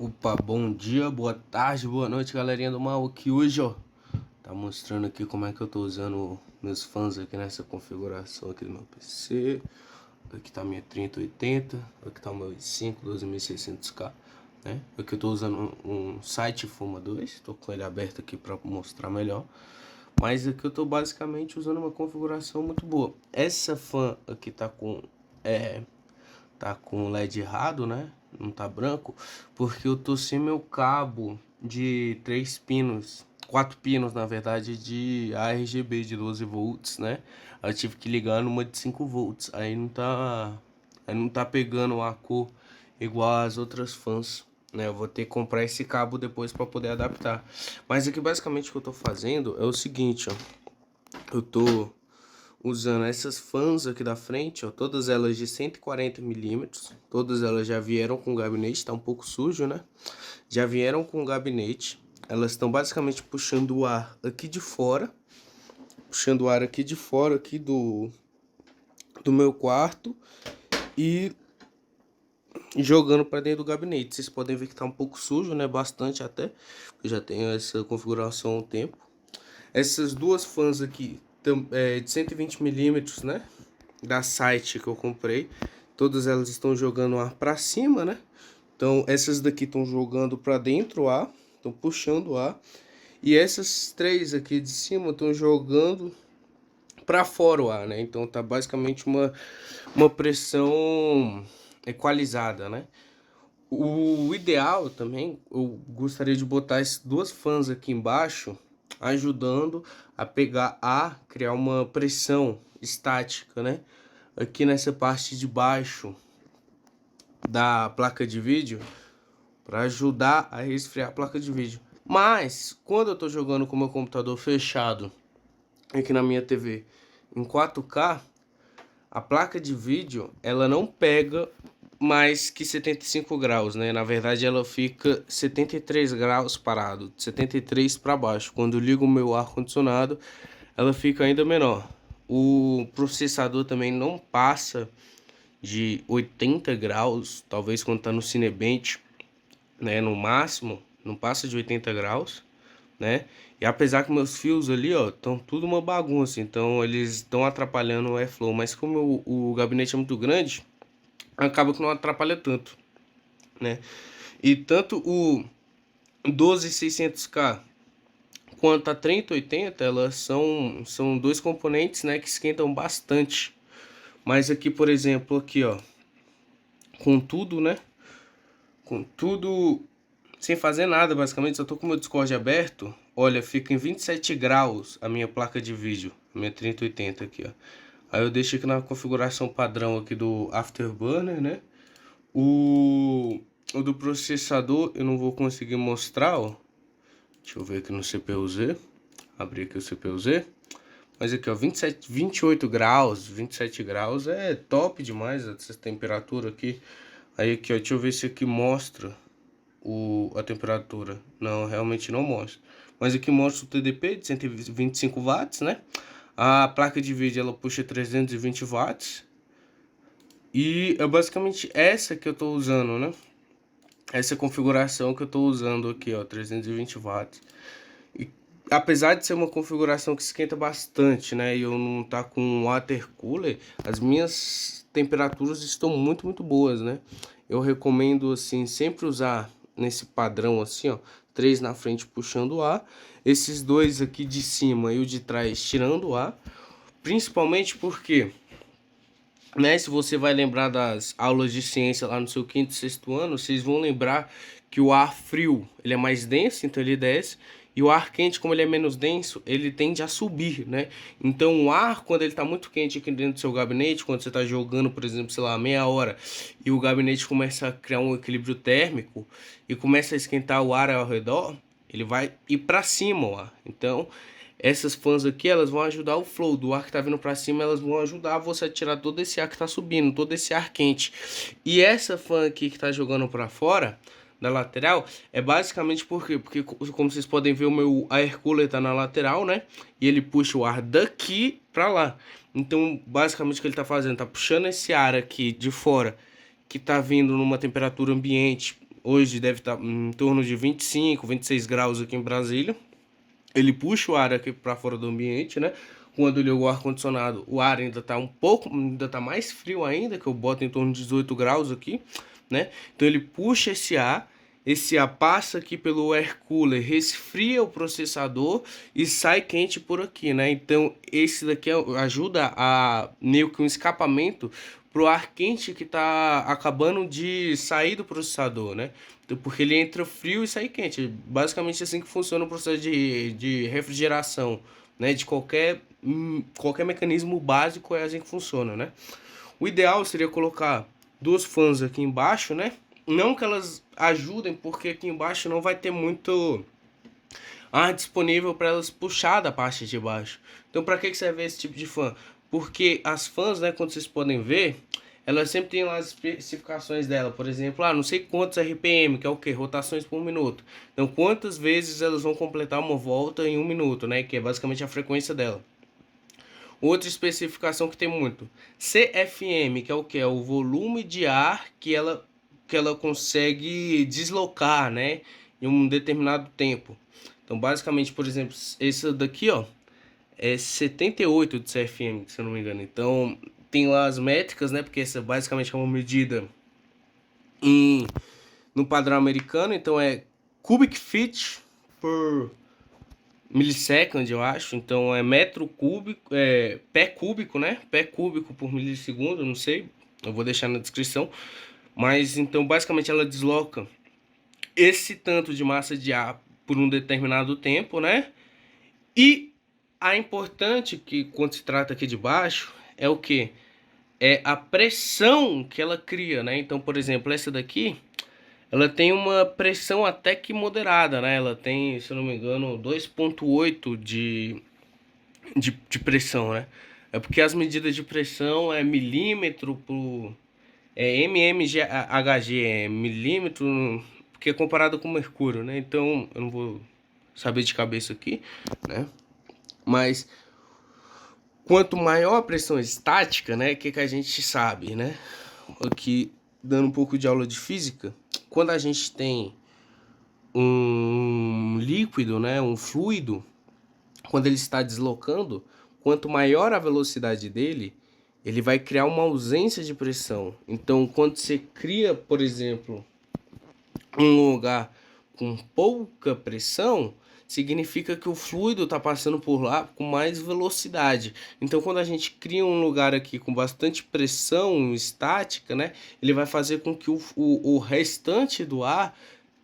Opa, bom dia, boa tarde, boa noite, galerinha do mal. Aqui hoje, ó, tá mostrando aqui como é que eu tô usando meus fãs aqui nessa configuração aqui do meu PC. Aqui tá a minha 3080, aqui tá o meu i5 12600K, né? Aqui eu tô usando um site Fuma 2, tô com ele aberto aqui pra mostrar melhor. Mas aqui eu tô basicamente usando uma configuração muito boa. Essa fã aqui tá com o LED errado, né? Não tá branco, porque eu tô sem meu cabo de 3 pinos, 4 pinos na verdade, de ARGB de 12 volts, né? Eu tive que ligar numa de 5 volts, aí não tá pegando a cor igual as outras fãs, né? Eu vou ter que comprar esse cabo depois para poder adaptar. Mas aqui basicamente o que eu tô fazendo é o seguinte, ó. Eu tô usando essas fãs aqui da frente, ó, todas elas de 140 milímetros, todas elas já vieram com gabinete, tá um pouco sujo, né? Já vieram com gabinete, elas estão basicamente puxando o ar aqui de fora, puxando o ar aqui de fora, aqui do meu quarto e jogando para dentro do gabinete. Vocês podem ver que tá um pouco sujo, né? Bastante até, eu já tenho essa configuração há um tempo. Essas duas fãs aqui de 120 milímetros, né? Da site que eu comprei. Todas elas estão jogando ar para cima, né? Então essas daqui estão jogando para dentro o ar, estão puxando o ar. E essas três aqui de cima estão jogando para fora o ar, né? Então tá basicamente uma pressão equalizada, né? O ideal também, eu gostaria de botar essas duas fãs aqui embaixo, ajudando a pegar criar uma pressão estática, né? Aqui nessa parte de baixo da placa de vídeo, para ajudar a resfriar a placa de vídeo. Mas, quando eu tô jogando com o meu computador fechado, aqui na minha TV, em 4K, a placa de vídeo, ela não pega mais que 75 graus, né? Na verdade, ela fica 73 graus parado, 73 para baixo. Quando eu ligo o meu ar-condicionado, ela fica ainda menor. O processador também não passa de 80 graus, talvez quando tá no Cinebench, né? No máximo, não passa de 80 graus, né? E apesar que meus fios ali, ó, estão tudo uma bagunça, então eles estão atrapalhando o airflow. Mas como o gabinete é muito grande, acaba que não atrapalha tanto, né? E tanto o 12600K quanto a 3080, elas são dois componentes, né, que esquentam bastante. Mas aqui, por exemplo, aqui, ó, com tudo, né? Com tudo sem fazer nada, basicamente, só tô com o meu Discord aberto. Olha, fica em 27 graus a minha placa de vídeo, a minha 3080 aqui, ó. Aí eu deixo aqui na configuração padrão aqui do Afterburner, né? O do processador eu não vou conseguir mostrar, ó. Deixa eu ver aqui no CPU-Z. Abrir aqui o CPU-Z. Mas aqui, ó, 27, 28 graus, 27 graus é top demais essa temperatura aqui. Aí aqui, ó, deixa eu ver se aqui mostra a temperatura. Não, realmente não mostra. Mas aqui mostra o TDP de 125 watts, né? A placa de vídeo ela puxa 320 watts. E é basicamente essa que eu tô usando, né? Essa configuração que eu tô usando aqui, ó, 320 watts. E apesar de ser uma configuração que esquenta bastante, né? E eu não tá com um water cooler, as minhas temperaturas estão muito boas, né? Eu recomendo, assim, sempre usar nesse padrão, assim, ó, 3 na frente puxando o ar, esses dois aqui de cima e o de trás tirando o ar, principalmente porque, né, se você vai lembrar das aulas de ciência lá no seu quinto, sexto ano, vocês vão lembrar que o ar frio, ele é mais denso, então ele desce, e o ar quente, como ele é menos denso, ele tende a subir, né? Então o ar, quando ele tá muito quente aqui dentro do seu gabinete, quando você tá jogando, por exemplo, sei lá, meia hora, e o gabinete começa a criar um equilíbrio térmico, e começa a esquentar o ar ao redor, ele vai ir para cima o ar. Então essas fãs aqui, elas vão ajudar o flow do ar que tá vindo para cima, elas vão ajudar você a tirar todo esse ar que tá subindo, todo esse ar quente. E essa fã aqui que tá jogando para fora, da lateral, é basicamente por quê? Porque como vocês podem ver, o meu air cooler tá na lateral, né? E ele puxa o ar daqui para lá. Então, basicamente o que ele tá fazendo, tá puxando esse ar aqui de fora, que tá vindo numa temperatura ambiente hoje deve estar em torno de 25, 26 graus aqui em Brasília. Ele puxa o ar aqui para fora do ambiente, né? Quando liga o ar-condicionado, o ar ainda tá mais frio ainda, que eu boto em torno de 18 graus aqui, né? Então ele puxa esse ar passa aqui pelo air cooler, resfria o processador e sai quente por aqui, né? Então esse daqui ajuda a meio que um escapamento pro ar quente que tá acabando de sair do processador, né? Então, porque ele entra frio e sai quente. Basicamente assim que funciona o processo de refrigeração, né? De qualquer mecanismo básico é assim que funciona, né? O ideal seria colocar duas fãs aqui embaixo, né? Não que elas ajudem, porque aqui embaixo não vai ter muito ar disponível para elas puxar da parte de baixo. Então, para que serve esse tipo de fã? Porque as fãs, né, quando vocês podem ver, elas sempre têm lá as especificações dela. Por exemplo, não sei quantos RPM, que é o que? Rotações por minuto. Então, quantas vezes elas vão completar uma volta em um minuto, né? Que é basicamente a frequência dela. Outra especificação que tem muito, CFM, que é o que? É o volume de ar que ela consegue deslocar, né? Em um determinado tempo. Então, basicamente, por exemplo, esse daqui, ó, é 78 de CFM, se eu não me engano. Então, tem lá as métricas, né? Porque essa basicamente é uma medida no padrão americano. Então, é cubic feet por millisecond, eu acho. Então, é metro cúbico, pé cúbico, né? Pé cúbico por milissegundo, não sei. Eu vou deixar na descrição. Mas, então, basicamente, ela desloca esse tanto de massa de ar por um determinado tempo, né? E a importante que quando se trata aqui de baixo é o que? É a pressão que ela cria, né? Então, por exemplo, essa daqui, ela tem uma pressão até que moderada, né? Ela tem, se eu não me engano, 2,8 de pressão, né? É porque as medidas de pressão é milímetro por... É mmHg, é milímetro, porque é comparado com mercúrio, né? Então, eu não vou saber de cabeça aqui, né? Mas quanto maior a pressão estática, né? O que a gente sabe, né? Aqui, dando um pouco de aula de física, quando a gente tem um líquido, né? Um fluido, quando ele está deslocando, quanto maior a velocidade dele, ele vai criar uma ausência de pressão. Então, quando você cria, por exemplo, um lugar com pouca pressão, significa que o fluido está passando por lá com mais velocidade. Então, quando a gente cria um lugar aqui com bastante pressão estática, né, ele vai fazer com que o restante do ar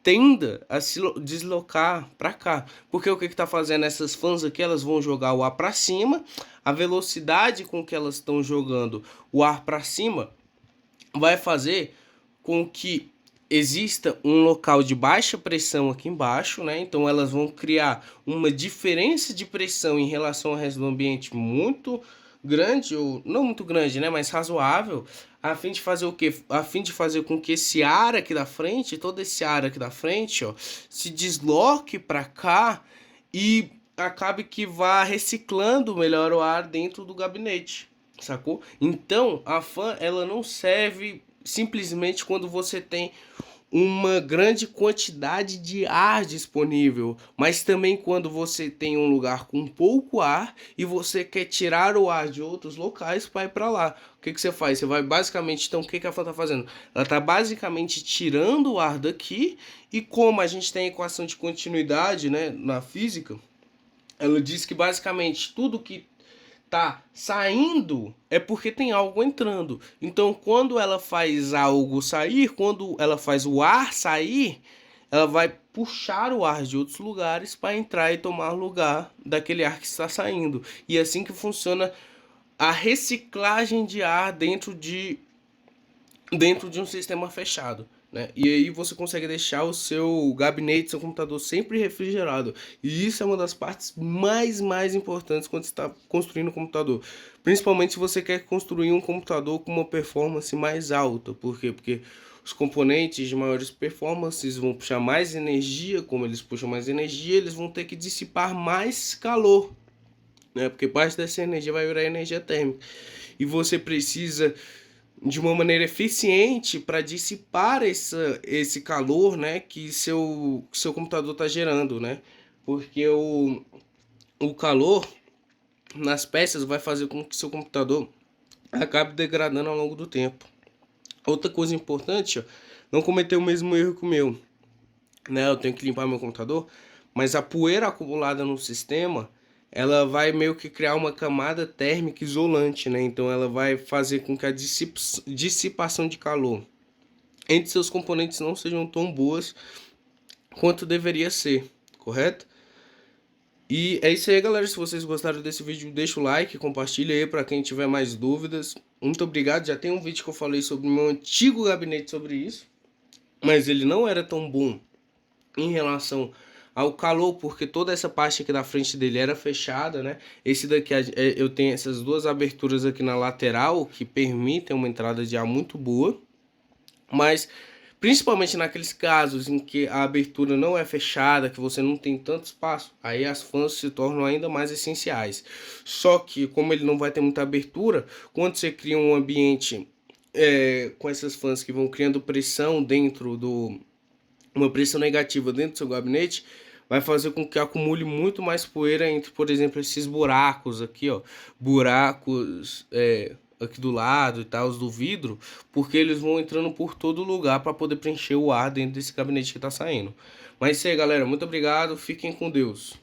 tenda a se deslocar para cá. Porque o que está fazendo essas fãs aqui? Elas vão jogar o ar para cima, a velocidade com que elas estão jogando o ar para cima vai fazer com que exista um local de baixa pressão aqui embaixo, né? Então elas vão criar uma diferença de pressão em relação ao resto do ambiente muito grande, ou não muito grande, né? Mas razoável, a fim de fazer o quê? A fim de fazer com que esse ar aqui da frente, todo esse ar aqui da frente, ó, se desloque para cá e acabe que vá reciclando melhor o ar dentro do gabinete, sacou? Então, a fan, ela não serve simplesmente quando você tem uma grande quantidade de ar disponível, mas também quando você tem um lugar com pouco ar e você quer tirar o ar de outros locais para ir para lá. O que você faz? Você vai basicamente, então o que a fan está fazendo? Ela está basicamente tirando o ar daqui, e como a gente tem a equação de continuidade, né, na física, ela diz que basicamente tudo que tá saindo é porque tem algo entrando. Então, quando ela faz algo sair, quando ela faz o ar sair, ela vai puxar o ar de outros lugares para entrar e tomar lugar daquele ar que está saindo. E é assim que funciona a reciclagem de ar dentro de um sistema fechado, né? E aí você consegue deixar o seu gabinete, seu computador sempre refrigerado. E isso é uma das partes mais importantes quando você está construindo um computador. Principalmente se você quer construir um computador com uma performance mais alta. Por quê? Porque os componentes de maiores performances vão puxar mais energia. Como eles puxam mais energia, eles vão ter que dissipar mais calor, né? Porque parte dessa energia vai virar energia térmica. E você precisa de uma maneira eficiente para dissipar esse calor, né, que seu computador está gerando, né? Porque o calor nas peças vai fazer com que seu computador acabe degradando ao longo do tempo. Outra coisa importante, ó, não cometer o mesmo erro que o meu, né? Eu tenho que limpar meu computador, mas a poeira acumulada no sistema, ela vai meio que criar uma camada térmica isolante, né? Então ela vai fazer com que a dissipação de calor entre seus componentes não sejam tão boas quanto deveria ser, correto? E é isso aí, galera. Se vocês gostaram desse vídeo, deixa o like, compartilha aí para quem tiver mais dúvidas. Muito obrigado. Já tem um vídeo que eu falei sobre o meu antigo gabinete sobre isso, mas ele não era tão bom em relação ao calor, porque toda essa parte aqui da frente dele era fechada, né? Esse daqui eu tenho essas duas aberturas aqui na lateral que permitem uma entrada de ar muito boa, mas principalmente naqueles casos em que a abertura não é fechada, que você não tem tanto espaço, aí as fãs se tornam ainda mais essenciais. Só que como ele não vai ter muita abertura, quando você cria um ambiente com essas fãs que vão criando pressão dentro do uma pressão negativa dentro do seu gabinete, vai fazer com que acumule muito mais poeira entre, por exemplo, esses buracos aqui, ó, buracos aqui do lado e tal, os do vidro, porque eles vão entrando por todo lugar para poder preencher o ar dentro desse gabinete que tá saindo. Mas é isso aí, galera, muito obrigado, fiquem com Deus.